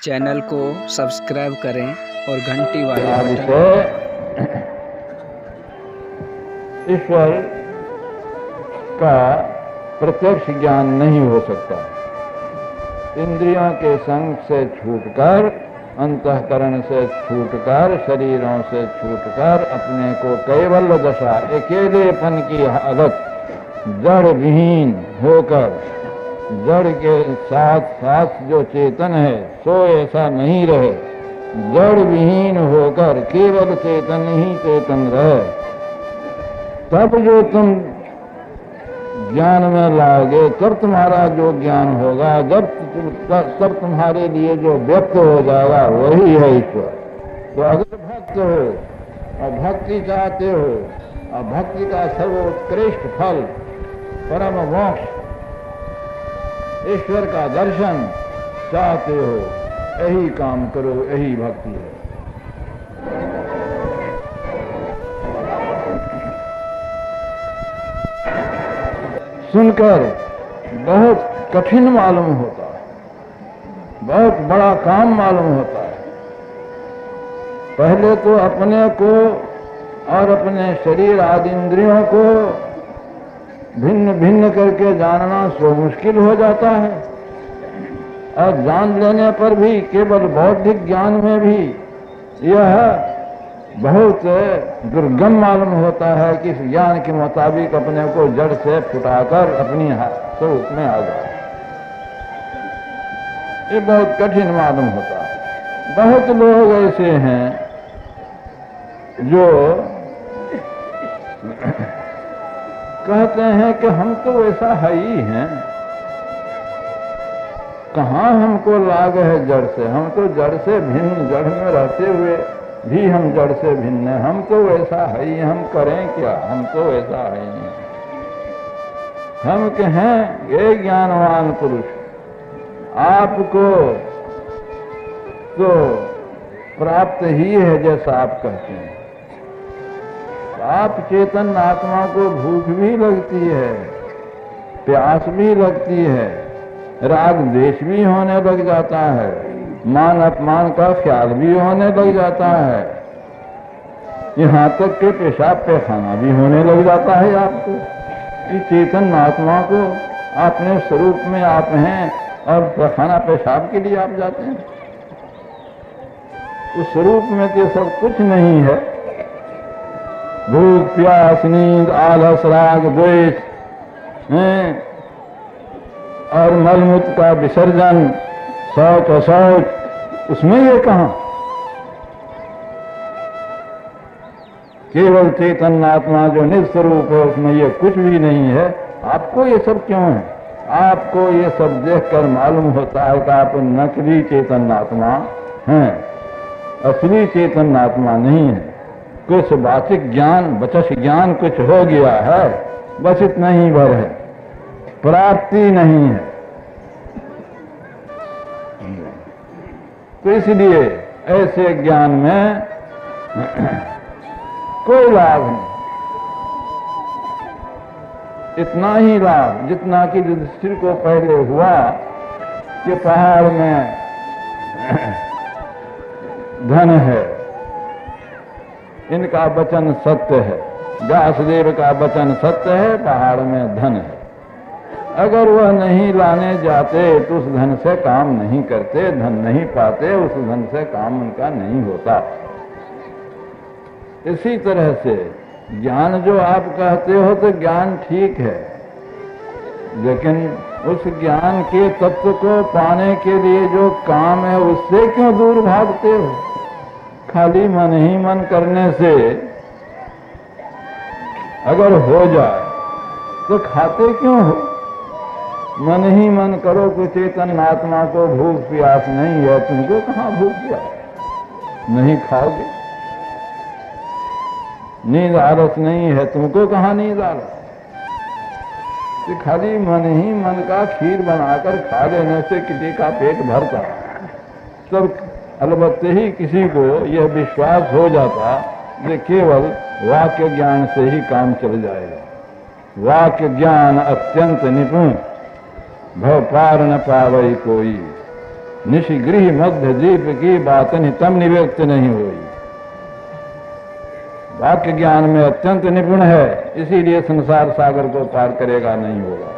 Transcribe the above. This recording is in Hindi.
चैनल को सब्सक्राइब करें और घंटी वाले बटन से ईश्वर का प्रत्यक्ष ज्ञान नहीं हो सकता। इंद्रियों के संग से छूटकर, अंतःकरण से छूटकर, शरीरों से छूटकर अपने को कैवल्य दशा, अकेलेपन की हालत, जड़ विहीन होकर, जड़ के साथ साथ जो चेतन है सो ऐसा नहीं रहे, जड़ विहीन होकर केवल चेतन ही चेतन रहे, तब जो तुम ज्ञान में लाओगे, तब तुम्हारा जो ज्ञान होगा, तब तुम्हारे लिए जो व्यक्त हो जाएगा वही है ईश्वर। तो अगर भक्त हो और भक्ति चाहते हो और भक्ति का सर्वोत्कृष्ट फल परम मोक्ष ईश्वर का दर्शन चाहते हो, यही काम करो, यही भक्ति है। सुनकर बहुत कठिन मालूम होता है, बहुत बड़ा काम मालूम होता है। पहले तो अपने को और अपने शरीर आदि इंद्रियों को भिन्न भिन्न करके जानना सो मुश्किल हो जाता है, और जान लेने पर भी केवल बौद्धिक ज्ञान में भी यह बहुत दुर्गम मालूम होता है कि इस ज्ञान के मुताबिक अपने को जड़ से फुटाकर अपनी स्वरूप में आ जाए। ये बहुत कठिन मालूम होता है। बहुत लोग ऐसे हैं जो कहते हैं कि हम तो वैसा है ही हैं, कहाँ हमको लाग है जड़ से, हम तो जड़ से भिन्न, जड़ में रहते हुए भी हम जड़ से भिन्न है, हम तो वैसा है ही, हम करें क्या, हम तो वैसा है ही। हम कहें ये ज्ञानवान पुरुष, आपको तो प्राप्त ही है जैसा आप कहते हैं। आप चेतन आत्मा को भूख भी लगती है, प्यास भी लगती है, राग द्वेष भी होने लग जाता है, मान अपमान का ख्याल भी होने लग जाता है, यहाँ तक कि पेशाब पैखाना भी होने लग जाता है आपको। इस चेतन आत्मा को अपने स्वरूप में आप हैं और पैखाना पेशाब के लिए आप जाते हैं। उस स्वरूप में तो सब कुछ नहीं है। भूख प्यास नींद आलस राग द्वेष और मलमूत्र का विसर्जन, शौच अशौच, उसमें ये कहां? केवल चेतन आत्मा जो निस्वरूप है उसमें ये कुछ भी नहीं है। आपको ये सब क्यों है? आपको ये सब देखकर मालूम होता है कि आप नकली चेतन आत्मा हैं, असली चेतन आत्मा नहीं है। कुछ वाचिक ज्ञान, वचस ज्ञान कुछ हो गया है, बस इतना ही भर है, प्राप्ति नहीं है। तो इसलिए ऐसे ज्ञान में कोई लाभ नहीं। इतना ही लाभ जितना कि युधिष्ठिर को पहले हुआ कि पहाड़ में धन है, इनका वचन सत्य है, व्यासदेव का वचन सत्य है, पहाड़ में धन है। अगर वह नहीं लाने जाते तो उस धन से काम नहीं करते, धन नहीं पाते, उस धन से काम उनका नहीं होता। इसी तरह से ज्ञान जो आप कहते हो तो ज्ञान ठीक है, लेकिन उस ज्ञान के तत्व को पाने के लिए जो काम है उससे क्यों दूर भागते हो? खाली मन ही मन करने से अगर हो जाए तो खाते क्यों हो? मन ही मन करो कि चेतन आत्मा को भूख प्यास नहीं है, तुमको कहाँ भूख प्यास? नहीं खाओगे। नींद आलस नहीं है, तुमको कहाँ नींद आलस? तो खाली मन ही मन का खीर बनाकर खा लेने से किसी का पेट भरता, तब अलबत्ते ही किसी को यह विश्वास हो जाता कि केवल वाक्य ज्ञान से ही काम चल जाएगा। वाक्य ज्ञान अत्यंत निपुण, भव पार न पावई कोई, निशिगृह मध्य दीप की बात तम निव्यक्त नहीं हुई। वाक्य ज्ञान में अत्यंत निपुण है, इसीलिए संसार सागर को पार करेगा नहीं होगा।